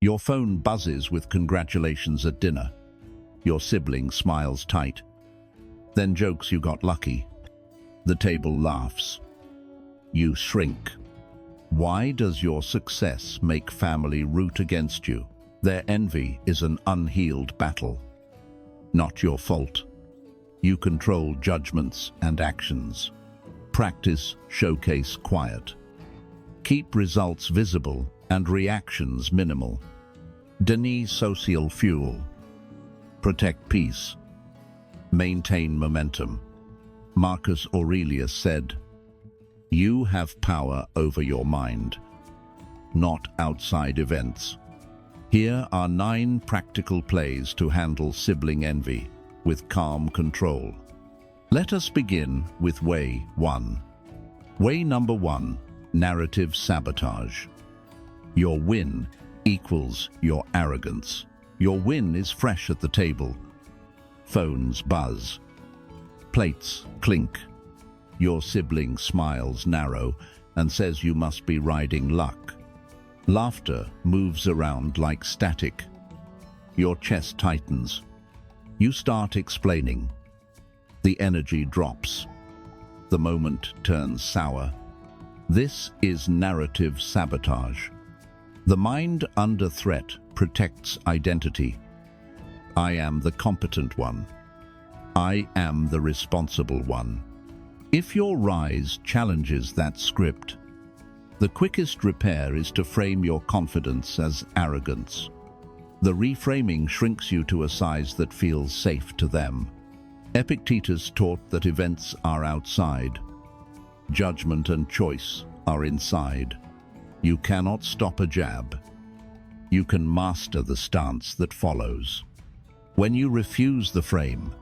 Your phone buzzes with congratulations at dinner. Your sibling smiles tight, then jokes you got lucky. The table laughs. You shrink. Why does your success make family root against you? Their envy is an unhealed battle. Not your fault. You control judgments and actions. Practice, showcase quiet. Keep results visible and reactions minimal. Deny social fuel. Protect peace. Maintain momentum. Marcus Aurelius said, "You have power over your mind, not outside events." Here are 9 practical plays to handle sibling envy with calm control. Let us begin with way 1. Way number 1, narrative sabotage. Your win equals your arrogance. Your win is fresh at the table. Phones buzz. Plates clink. Your sibling smiles narrow and says you must be riding luck. Laughter moves around like static. Your chest tightens. You start explaining. The energy drops. The moment turns sour. This is narrative sabotage. The mind under threat protects identity. I am the competent one. I am the responsible one. If your rise challenges that script, the quickest repair is to frame your confidence as arrogance. The reframing shrinks you to a size that feels safe to them. Epictetus taught that events are outside. Judgment and choice are inside. You cannot stop a jab. You can master the stance that follows. When you refuse the frame,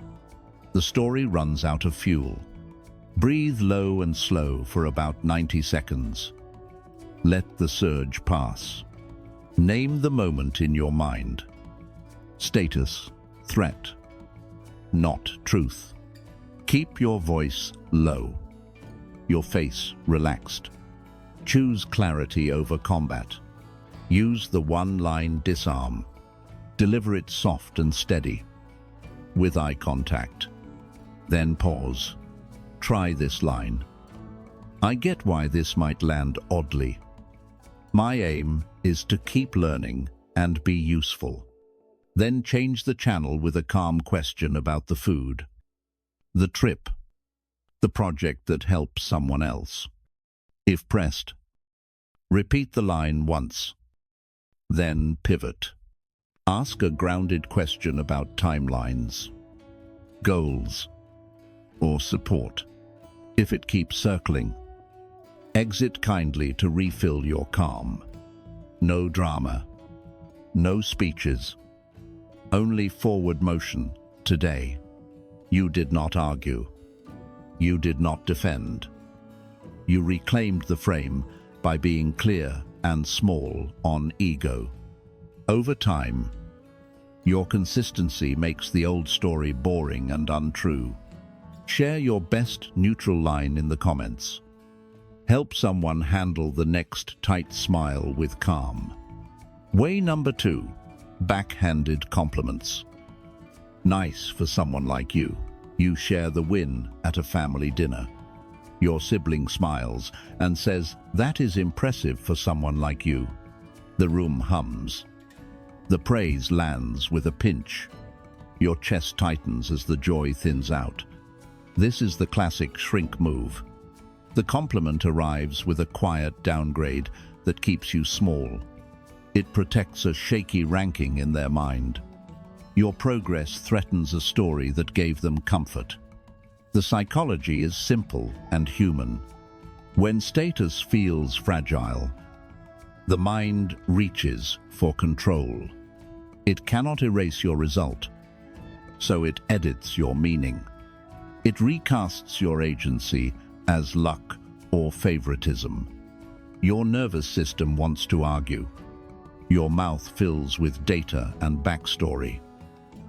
the story runs out of fuel. Breathe low and slow for about 90 seconds. Let the surge pass. Name the moment in your mind. Status, threat, not truth. Keep your voice low, your face relaxed. Choose clarity over combat. Use the one-line disarm. Deliver it soft and steady, with eye contact. Then pause. Try this line. I get why this might land oddly. My aim is to keep learning and be useful. Then change the channel with a calm question about the food, the trip, the project that helps someone else. If pressed, repeat the line once, then pivot. Ask a grounded question about timelines, goals, or support. If it keeps circling, exit kindly to refill your calm. No drama, no speeches, only forward motion today. You did not argue. You did not defend. You reclaimed the frame by being clear and small on ego. Over time, your consistency makes the old story boring and untrue. Share your best neutral line in the comments. Help someone handle the next tight smile with calm. Way number 2, backhanded compliments. Nice for someone like you. You share the win at a family dinner. Your sibling smiles and says, "That is impressive for someone like you." The room hums. The praise lands with a pinch. Your chest tightens as the joy thins out. This is the classic shrink move. The compliment arrives with a quiet downgrade that keeps you small. It protects a shaky ranking in their mind. Your progress threatens a story that gave them comfort. The psychology is simple and human. When status feels fragile, the mind reaches for control. It cannot erase your result, so it edits your meaning. It recasts your agency as luck or favoritism. Your nervous system wants to argue. Your mouth fills with data and backstory.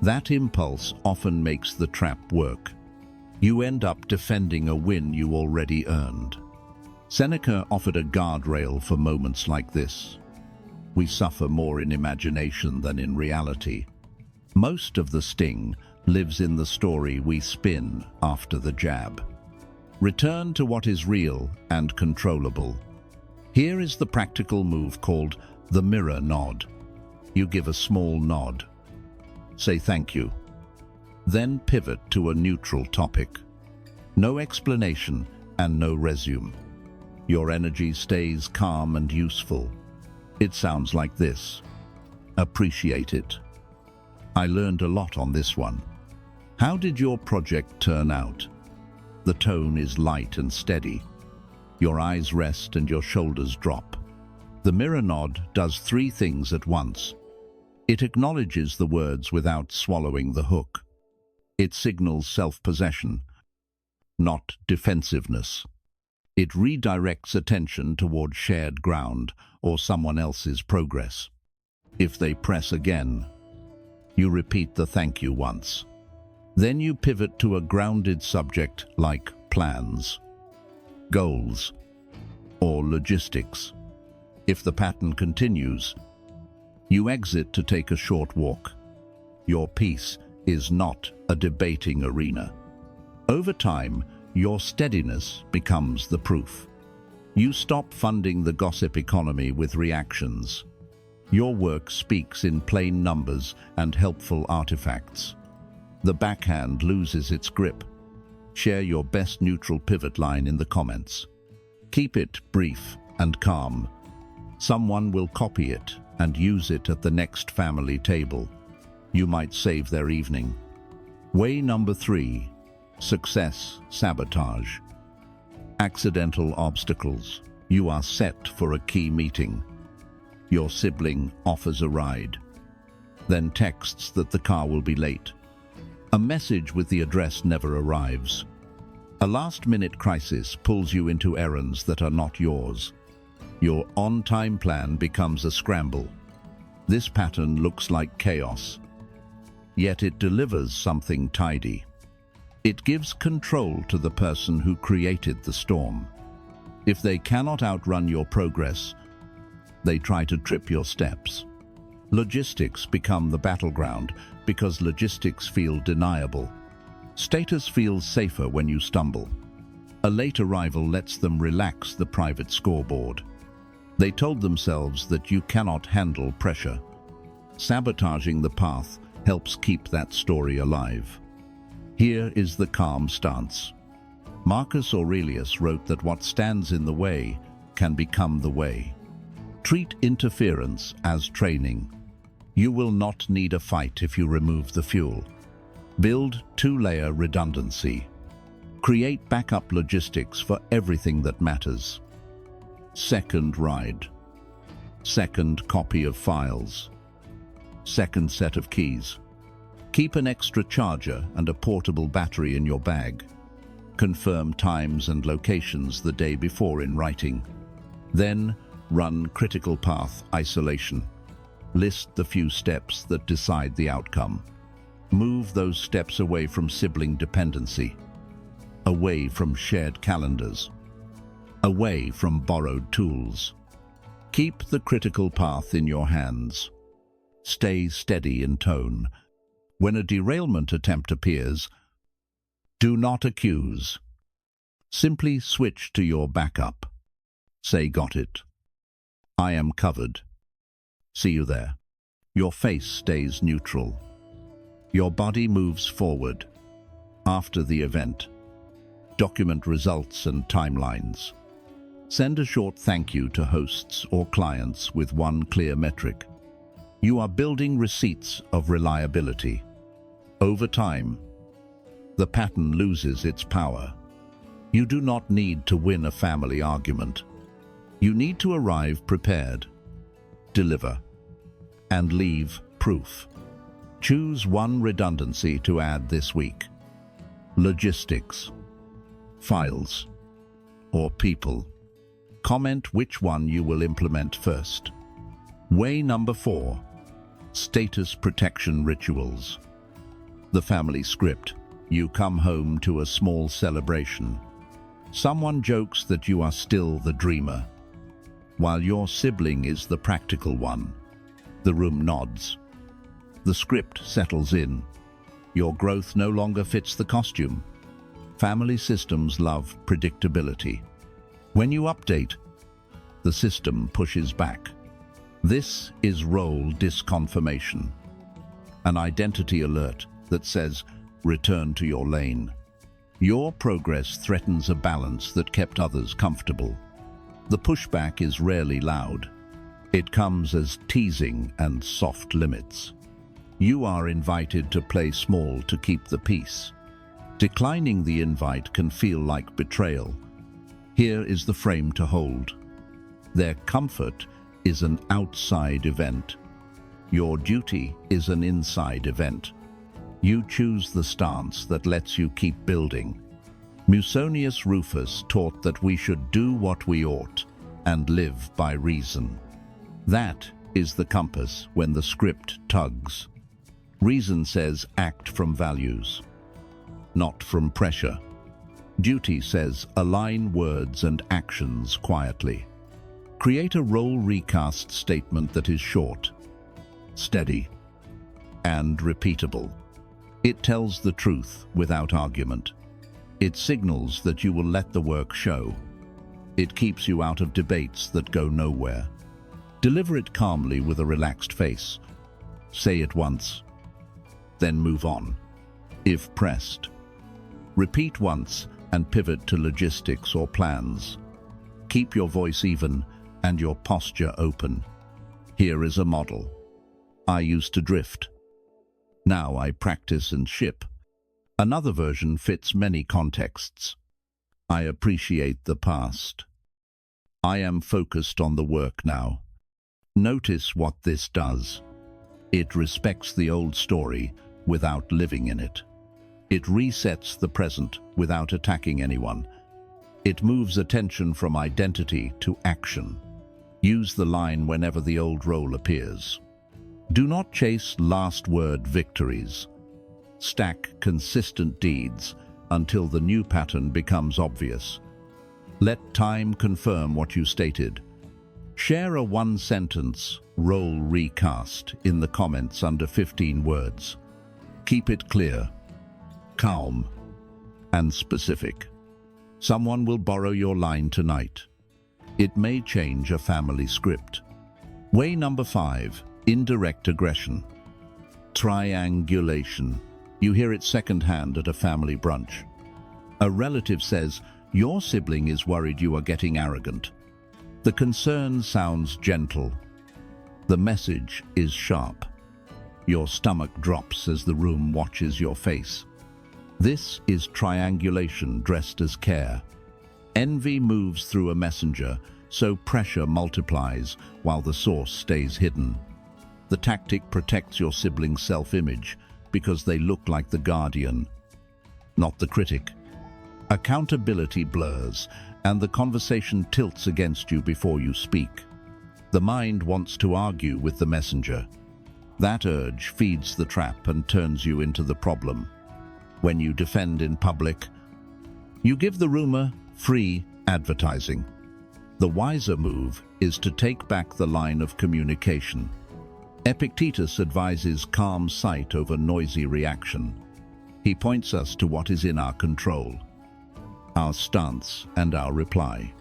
That impulse often makes the trap work. You end up defending a win you already earned. Seneca offered a guardrail for moments like this. We suffer more in imagination than in reality. Most of the sting lives in the story we spin after the jab. Return to what is real and controllable. Here is the practical move called the mirror nod. You give a small nod. Say thank you. Then pivot to a neutral topic. No explanation and no resume. Your energy stays calm and useful. It sounds like this. Appreciate it. I learned a lot on this one. How did your project turn out? The tone is light and steady. Your eyes rest and your shoulders drop. The mirror nod does three things at once. It acknowledges the words without swallowing the hook. It signals self-possession, not defensiveness. It redirects attention toward shared ground or someone else's progress. If they press again, you repeat the thank you once. Then you pivot to a grounded subject like plans, goals, or logistics. If the pattern continues, you exit to take a short walk. Your piece is not a debating arena. Over time, your steadiness becomes the proof. You stop funding the gossip economy with reactions. Your work speaks in plain numbers and helpful artifacts. The backhand loses its grip. Share your best neutral pivot line in the comments. Keep it brief and calm. Someone will copy it and use it at the next family table. You might save their evening. Way number 3. Success sabotage. Accidental obstacles. You are set for a key meeting. Your sibling offers a ride, then texts that the car will be late. A message with the address never arrives. A last-minute crisis pulls you into errands that are not yours. Your on-time plan becomes a scramble. This pattern looks like chaos, yet it delivers something tidy. It gives control to the person who created the storm. If they cannot outrun your progress, they try to trip your steps. Logistics become the battleground because logistics feel deniable. Status feels safer when you stumble. A late arrival lets them relax the private scoreboard. They told themselves that you cannot handle pressure. Sabotaging the path helps keep that story alive. Here is the calm stance. Marcus Aurelius wrote that what stands in the way can become the way. Treat interference as training. You will not need a fight if you remove the fuel. Build two-layer redundancy. Create backup logistics for everything that matters. Second ride. Second copy of files. Second set of keys. Keep an extra charger and a portable battery in your bag. Confirm times and locations the day before in writing. Then, run critical path isolation. List the few steps that decide the outcome. Move those steps away from sibling dependency, away from shared calendars, away from borrowed tools. Keep the critical path in your hands. Stay steady in tone. When a derailment attempt appears, do not accuse. Simply switch to your backup. Say, got it. I am covered. See you there. Your face stays neutral. Your body moves forward. After the event, document results and timelines. Send a short thank you to hosts or clients with one clear metric. You are building receipts of reliability. Over time, the pattern loses its power. You do not need to win a family argument. You need to arrive prepared, deliver, and leave proof. Choose one redundancy to add this week. Logistics, files, or people. Comment which one you will implement first. Way number 4. Status protection rituals. The family script. You come home to a small celebration. Someone jokes that you are still the dreamer. while your sibling is the practical one. The room nods. The script settles in. Your growth no longer fits the costume. Family systems love predictability. When you update, the system pushes back. This is role disconfirmation, an identity alert that says, return to your lane. Your progress threatens a balance that kept others comfortable. The pushback is rarely loud. It comes as teasing and soft limits. You are invited to play small to keep the peace. Declining the invite can feel like betrayal. Here is the frame to hold. Their comfort is an outside event. Your duty is an inside event. You choose the stance that lets you keep building. Musonius Rufus taught that we should do what we ought and live by reason. That is the compass when the script tugs. Reason says act from values, not from pressure. Duty says align words and actions quietly. Create a role recast statement that is short, steady, and repeatable. It tells the truth without argument. It signals that you will let the work show. It keeps you out of debates that go nowhere. Deliver it calmly with a relaxed face. Say it once, then move on, if pressed. Repeat once and pivot to logistics or plans. Keep your voice even and your posture open. Here is a model. I used to drift. Now I practice and ship. Another version fits many contexts. I appreciate the past. I am focused on the work now. Notice what this does. It respects the old story without living in it. It resets the present without attacking anyone. It moves attention from identity to action. Use the line whenever the old role appears. Do not chase last word victories. Stack consistent deeds until the new pattern becomes obvious. Let time confirm what you stated. Share a one-sentence role recast in the comments under 15 words. Keep it clear, calm, and specific. Someone will borrow your line tonight. It may change a family script. Way number 5, indirect aggression. Triangulation. You hear it secondhand at a family brunch. A relative says, your sibling is worried you are getting arrogant. The concern sounds gentle. The message is sharp. Your stomach drops as the room watches your face. This is triangulation dressed as care. Envy moves through a messenger, so pressure multiplies while the source stays hidden. The tactic protects your sibling's self-image because they look like the guardian, not the critic. Accountability blurs, and the conversation tilts against you before you speak. The mind wants to argue with the messenger. That urge feeds the trap and turns you into the problem. When you defend in public, you give the rumor free advertising. The wiser move is to take back the line of communication. Epictetus advises calm sight over noisy reaction. He points us to what is in our control, our stance and our reply.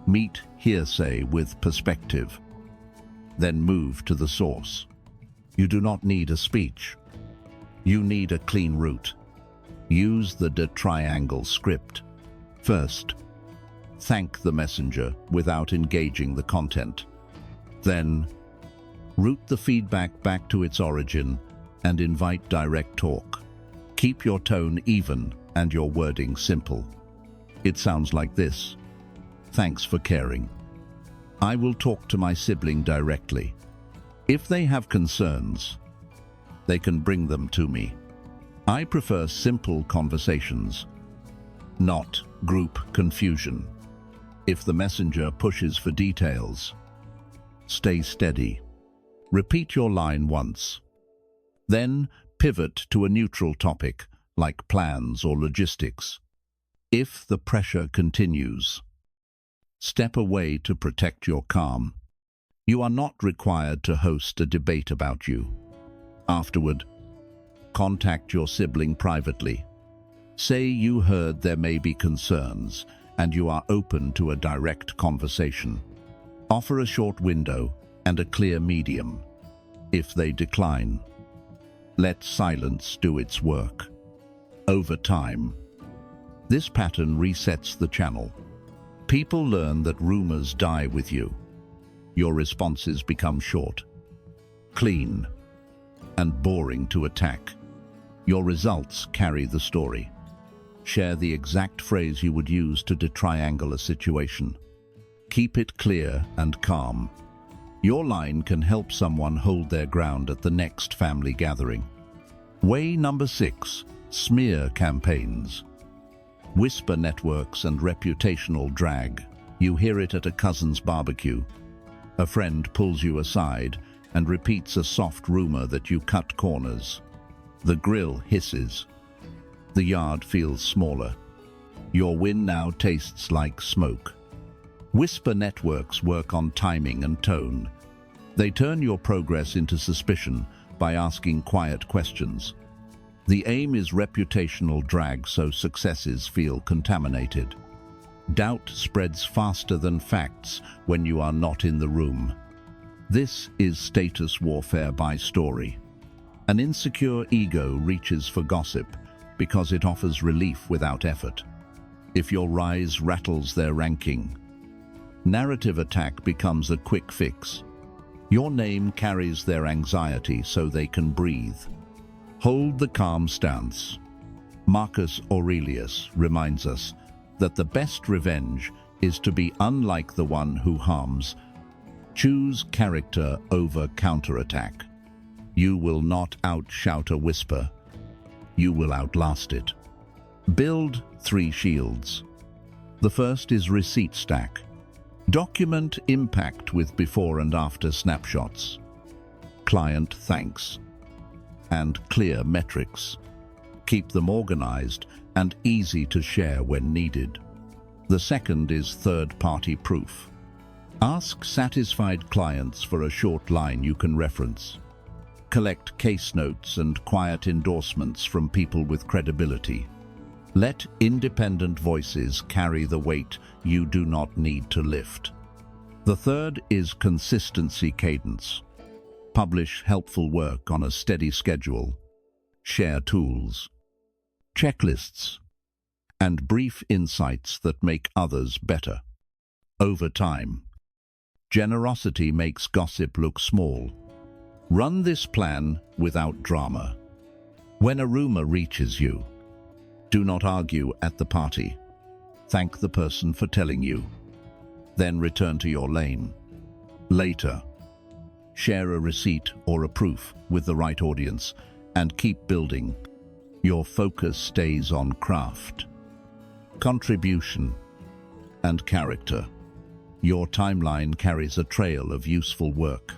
Meet hearsay with perspective, then move to the source. You do not need a speech. You need a clean route. Use the triangle script. First, thank the messenger without engaging the content. Then, route the feedback back to its origin and invite direct talk. Keep your tone even and your wording simple. It sounds like this. Thanks for caring. I will talk to my sibling directly. If they have concerns, they can bring them to me. I prefer simple conversations, not group confusion. If the messenger pushes for details, stay steady. Repeat your line once. Then pivot to a neutral topic like plans or logistics. If the pressure continues, Step away to protect your calm. You are not required to host a debate about you. Afterward, contact your sibling privately. Say you heard there may be concerns and you are open to a direct conversation. Offer a short window and a clear medium. If they decline, let silence do its work. Over time, this pattern resets the channel. People learn that rumors die with you. Your responses become short, clean, and boring to attack. Your results carry the story. Share the exact phrase you would use to triangle a situation. Keep it clear and calm. Your line can help someone hold their ground at the next family gathering. Way number 6, smear campaigns. Whisper networks and reputational drag. You hear it at a cousin's barbecue. A friend pulls you aside and repeats a soft rumor that you cut corners. The grill hisses. The yard feels smaller. Your win now tastes like smoke. Whisper networks work on timing and tone. They turn your progress into suspicion by asking quiet questions. The aim is reputational drag so successes feel contaminated. Doubt spreads faster than facts when you are not in the room. This is status warfare by story. An insecure ego reaches for gossip because it offers relief without effort. If your rise rattles their ranking, narrative attack becomes a quick fix. Your name carries their anxiety so they can breathe. Hold the calm stance. Marcus Aurelius reminds us that the best revenge is to be unlike the one who harms. Choose character over counterattack. You will not outshout a whisper. You will outlast it. Build 3 shields. The first is receipt stack. Document impact with before and after snapshots. Client thanks. And clear metrics. Keep them organized and easy to share when needed. The second is third-party proof. Ask satisfied clients for a short line you can reference. Collect case notes and quiet endorsements from people with credibility. Let independent voices carry the weight you do not need to lift. The third is consistency cadence. Publish helpful work on a steady schedule. Share tools, checklists, and brief insights that make others better. Over time, generosity makes gossip look small. Run this plan without drama. When a rumor reaches you, do not argue at the party. Thank the person for telling you. Then return to your lane. Later, share a receipt or a proof with the right audience and keep building. Your focus stays on craft, contribution, and character. Your timeline carries a trail of useful work.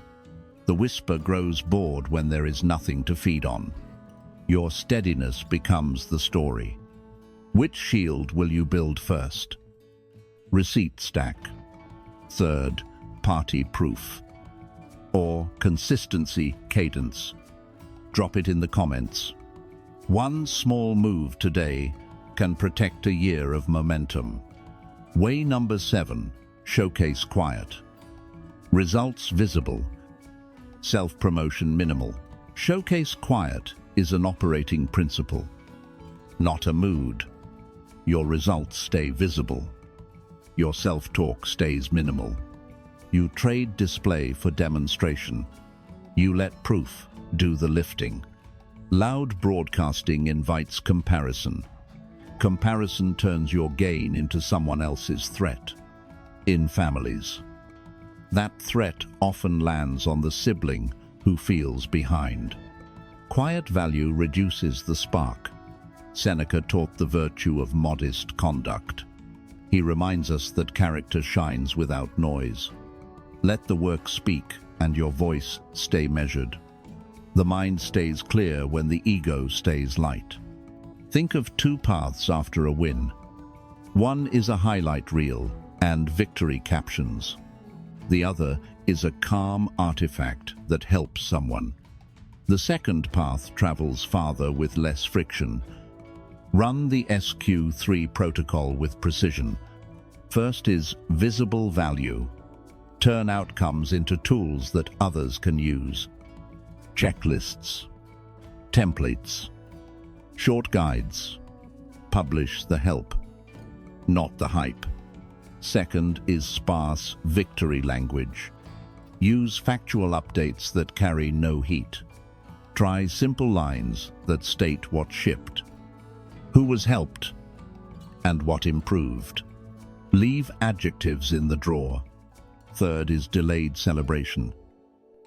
The whisper grows bored when there is nothing to feed on. Your steadiness becomes the story. Which shield will you build first? Receipt stack. Third, party proof. Or consistency cadence. Drop it in the comments. One small move today can protect a year of momentum. Way number 7, showcase quiet. Results visible. Self-promotion minimal. Showcase quiet is an operating principle, not a mood. Your results stay visible. Your self-talk stays minimal. You trade display for demonstration. You let proof do the lifting. Loud broadcasting invites comparison. Comparison turns your gain into someone else's threat. In families, that threat often lands on the sibling who feels behind. Quiet value reduces the spark. Seneca taught the virtue of modest conduct. He reminds us that character shines without noise. Let the work speak and your voice stay measured. The mind stays clear when the ego stays light. Think of 2 paths after a win. One is a highlight reel, and victory captions. The other is a calm artifact that helps someone. The second path travels farther with less friction. Run the SQ3 protocol with precision. First is visible value. Turn outcomes into tools that others can use. Checklists, templates, short guides. Publish the help, not the hype. Second is sparse victory language. Use factual updates that carry no heat. Try simple lines that state what shipped, who was helped, and what improved. Leave adjectives in the drawer. Third is delayed celebration.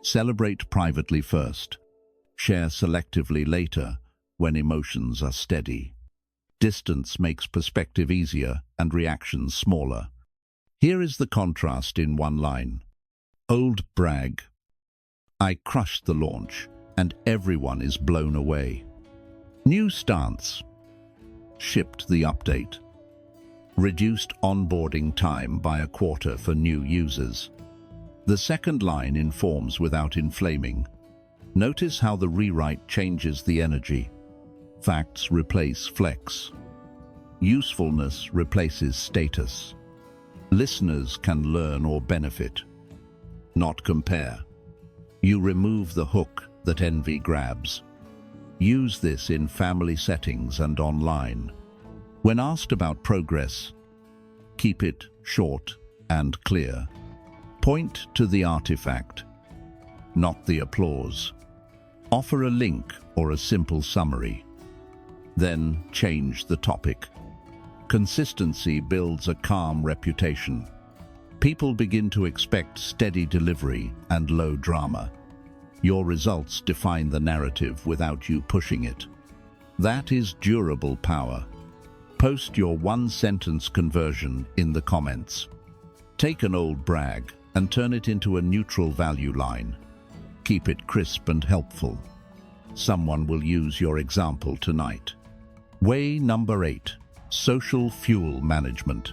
Celebrate privately first. Share selectively later when emotions are steady. Distance makes perspective easier and reactions smaller. Here is the contrast in one line. Old brag. I crushed the launch and everyone is blown away. New stance. Shipped the update. Reduced onboarding time by a quarter for new users. The second line informs without inflaming. Notice how the rewrite changes the energy. Facts replace flex. Usefulness replaces status. Listeners can learn or benefit, not compare. You remove the hook that envy grabs. Use this in family settings and online. When asked about progress, keep it short and clear. Point to the artifact, not the applause. Offer a link or a simple summary. Then change the topic. Consistency builds a calm reputation. People begin to expect steady delivery and low drama. Your results define the narrative without you pushing it. That is durable power. Post your one-sentence conversion in the comments. Take an old brag and turn it into a neutral value line. Keep it crisp and helpful. Someone will use your example tonight. Way number 8. Social fuel management.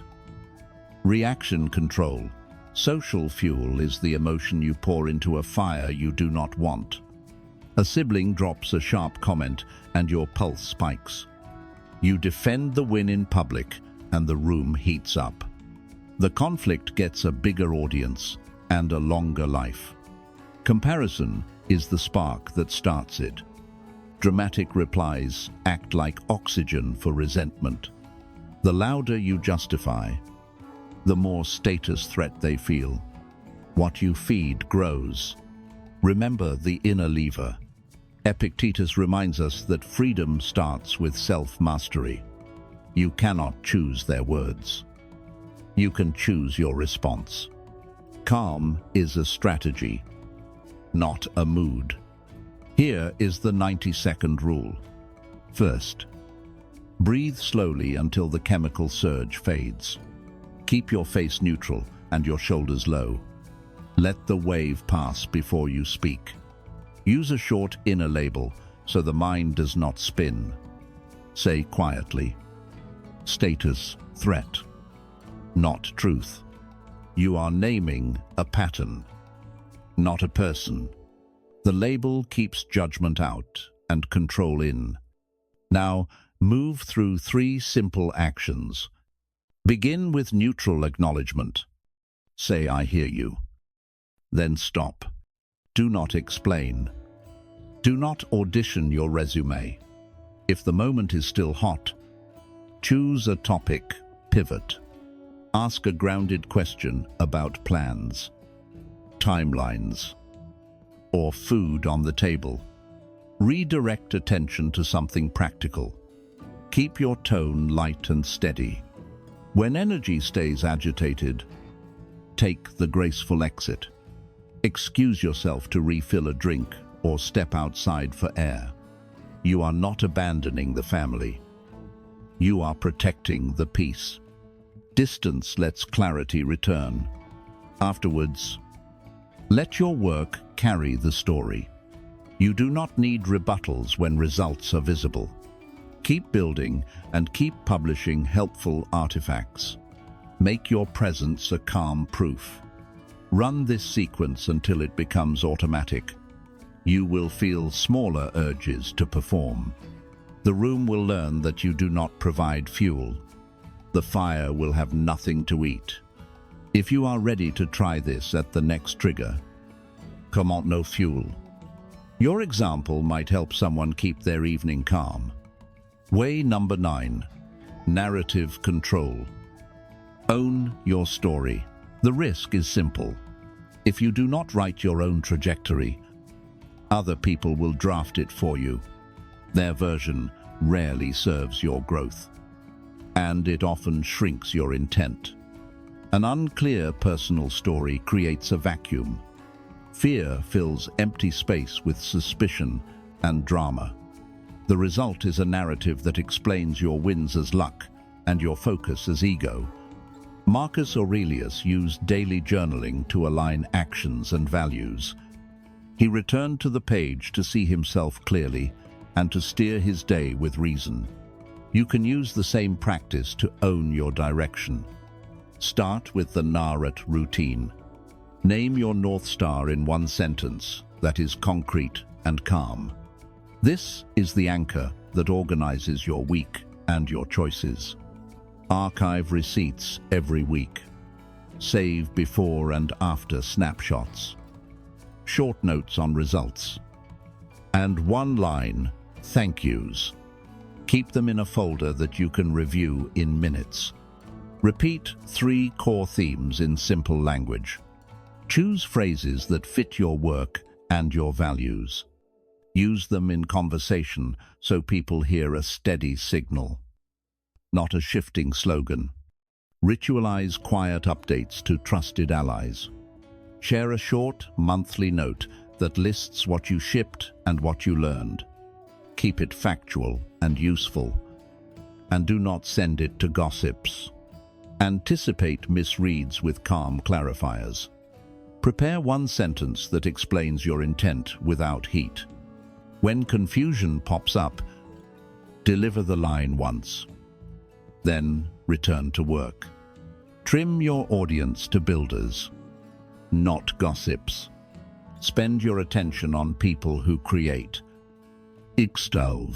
Reaction control. Social fuel is the emotion you pour into a fire you do not want. A sibling drops a sharp comment and your pulse spikes. You defend the win in public and the room heats up. The conflict gets a bigger audience and a longer life. Comparison is the spark that starts it. Dramatic replies act like oxygen for resentment. The louder you justify, the more status threat they feel. What you feed grows. Remember the inner lever. Epictetus reminds us that freedom starts with self-mastery. You cannot choose their words. You can choose your response. Calm is a strategy, not a mood. Here is the 90-second rule. First, breathe slowly until the chemical surge fades. Keep your face neutral and your shoulders low. Let the wave pass before you speak. Use a short inner label so the mind does not spin. Say quietly, status, threat, not truth. You are naming a pattern, not a person. The label keeps judgment out and control in. Now, move through 3 simple actions. Begin with neutral acknowledgement. Say, I hear you. Then stop. Do not explain. Do not audition your resume. If the moment is still hot, choose a topic, pivot. Ask a grounded question about plans, timelines, or food on the table. Redirect attention to something practical. Keep your tone light and steady. When energy stays agitated, take the graceful exit. Excuse yourself to refill a drink or step outside for air. You are not abandoning the family. You are protecting the peace. Distance lets clarity return. Afterwards, let your work carry the story. You do not need rebuttals when results are visible. Keep building and keep publishing helpful artifacts. Make your presence a calm proof. Run this sequence until it becomes automatic. You will feel smaller urges to perform. The room will learn that you do not provide fuel. The fire will have nothing to eat. If you are ready to try this at the next trigger, come on, no fuel. Your example might help someone keep their evening calm. Way number 9, narrative control. Own your story. The risk is simple. If you do not write your own trajectory, other people will draft it for you. Their version rarely serves your growth, and it often shrinks your intent. An unclear personal story creates a vacuum. Fear fills empty space with suspicion and drama. The result is a narrative that explains your wins as luck and your focus as ego. Marcus Aurelius used daily journaling to align actions and values. He returned to the page to see himself clearly and to steer his day with reason. You can use the same practice to own your direction. Start with the narrate routine. Name your North Star in one sentence that is concrete and calm. This is the anchor that organizes your week and your choices. Archive receipts every week. Save before and after snapshots. Short notes on results. And one line, thank yous. Keep them in a folder that you can review in minutes. Repeat 3 core themes in simple language. Choose phrases that fit your work and your values. Use them in conversation so people hear a steady signal, not a shifting slogan. Ritualize quiet updates to trusted allies. Share a short, monthly note that lists what you shipped and what you learned. Keep it factual and useful, and do not send it to gossips. Anticipate misreads with calm clarifiers. Prepare one sentence that explains your intent without heat. When confusion pops up, deliver the line once. Then return to work. Trim your audience to builders, not gossips. Spend your attention on people who create, extol,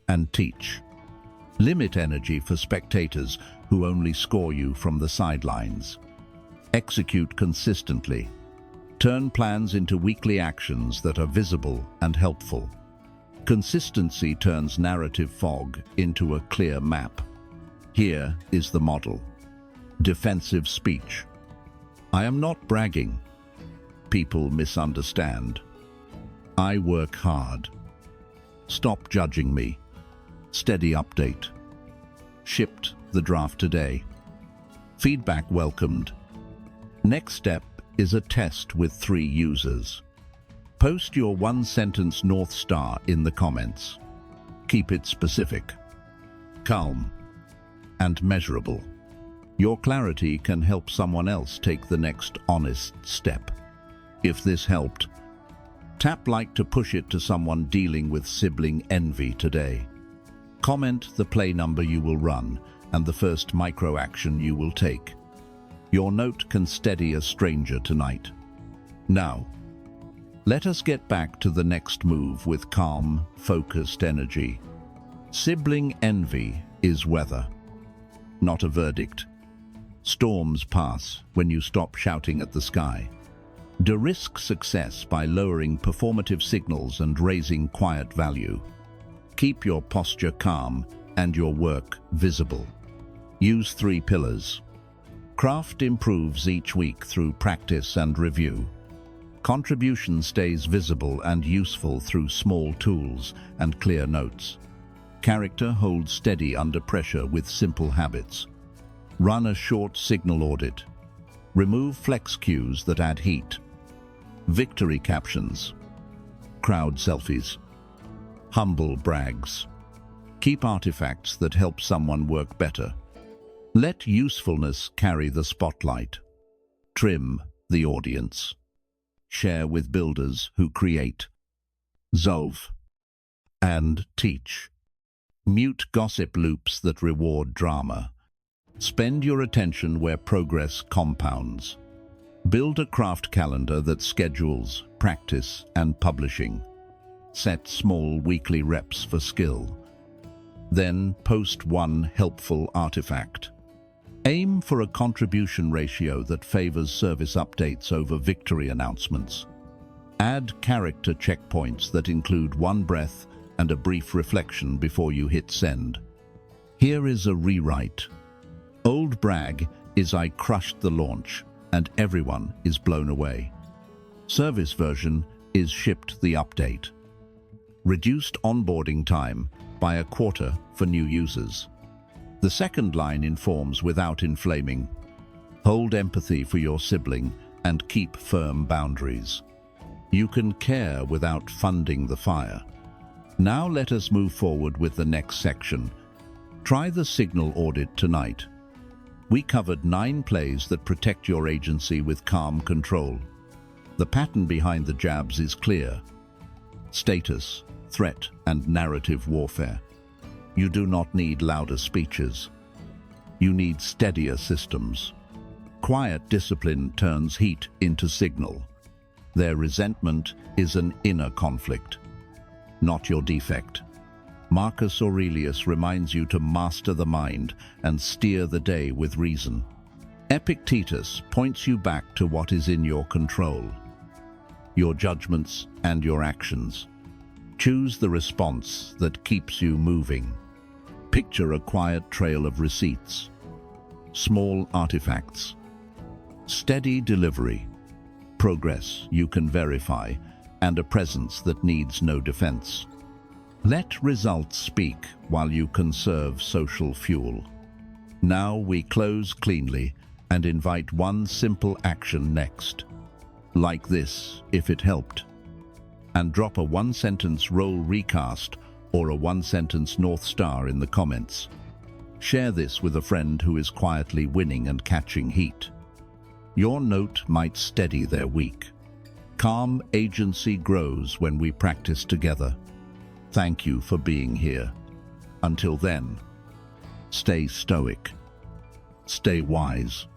and teach. Limit energy for spectators who only score you from the sidelines. Execute consistently. Turn plans into weekly actions that are visible and helpful. Consistency turns narrative fog into a clear map. Here is the model. Defensive speech. I am not bragging. People misunderstand. I work hard. Stop judging me. Steady update. Shipped the draft today. Feedback welcomed. Next step is a test with 3 users. Post your one-sentence North Star in the comments. Keep it specific, calm, and measurable. Your clarity can help someone else take the next honest step. If this helped, tap like to push it to someone dealing with sibling envy today. Comment the play number you will run and the first micro-action you will take. Your note can steady a stranger tonight. Now, let us get back to the next move with calm, focused energy. Sibling envy is weather, not a verdict. Storms pass when you stop shouting at the sky. De-risk success by lowering performative signals and raising quiet value. Keep your posture calm and your work visible. Use 3 pillars. Craft improves each week through practice and review. Contribution stays visible and useful through small tools and clear notes. Character holds steady under pressure with simple habits. Run a short signal audit. Remove flex cues that add heat. Victory captions. Crowd selfies. Humble brags. Keep artifacts that help someone work better. Let usefulness carry the spotlight. Trim the audience. Share with builders who create, solve, and teach. Mute gossip loops that reward drama. Spend your attention where progress compounds. Build a craft calendar that schedules practice and publishing. Set small weekly reps for skill. Then post one helpful artifact. Aim for a contribution ratio that favors service updates over victory announcements. Add character checkpoints that include one breath and a brief reflection before you hit send. Here is a rewrite. Old brag is I crushed the launch and everyone is blown away. Service version is shipped the update. Reduced onboarding time by a quarter for new users. The second line informs without inflaming. Hold empathy for your sibling and keep firm boundaries. You can care without funding the fire. Now let us move forward with the next section. Try the signal audit tonight. We covered 9 plays that protect your agency with calm control. The pattern behind the jabs is clear. Status, threat, and narrative warfare. You do not need louder speeches. You need steadier systems. Quiet discipline turns heat into signal. Their resentment is an inner conflict, not your defect. Marcus Aurelius reminds you to master the mind and steer the day with reason. Epictetus points you back to what is in your control, your judgments and your actions. Choose the response that keeps you moving. Picture a quiet trail of receipts, small artifacts, steady delivery, progress you can verify, and a presence that needs no defense. Let results speak while you conserve social fuel. Now we close cleanly and invite one simple action next. Like this, if it helped. And drop a one-sentence role recast or a one-sentence North Star in the comments. Share this with a friend who is quietly winning and catching heat. Your note might steady their week. Calm agency grows when we practice together. Thank you for being here. Until then, stay stoic, stay wise.